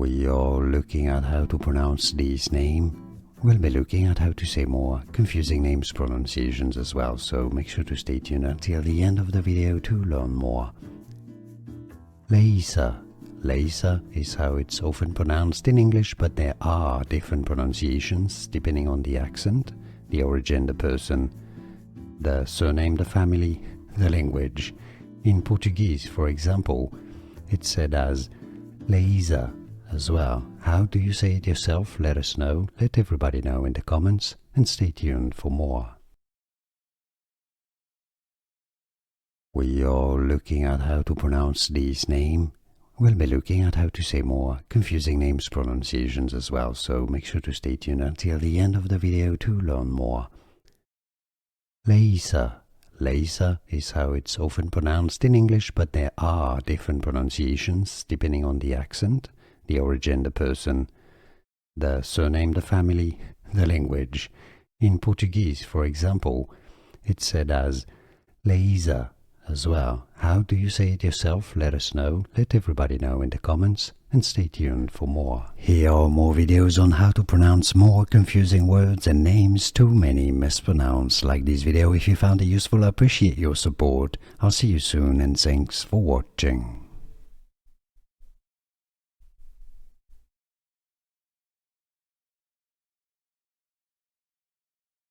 We are looking at how to pronounce this name. We'll be looking at how to say more confusing names pronunciations as well, so make sure to stay tuned until the end of the video to learn more. Leisa. Leisa is how it's often pronounced in English, but there are different pronunciations depending on the accent, the origin, the person, the surname, the family, the language. In Portuguese, for example, it's said as Leisa as well. How do you say it yourself? Let us know. Let everybody know in the comments, and stay tuned for more. We are looking at how to pronounce this name. We'll be looking at how to say more confusing names pronunciations as well, so make sure to stay tuned until the end of the video to learn more. Leisa. Leisa is how it's often pronounced in English, but there are different pronunciations depending on the accent, the origin, the person, the surname, the family, the language. In Portuguese, for example, it's said as Leisa as well. How do you say it yourself? Let us know. Let everybody know in the comments, and stay tuned for more. Here are more videos on how to pronounce more confusing words and names too many mispronounced. Like this video if you found it useful. I appreciate your support. I'll see you soon, and thanks for watching.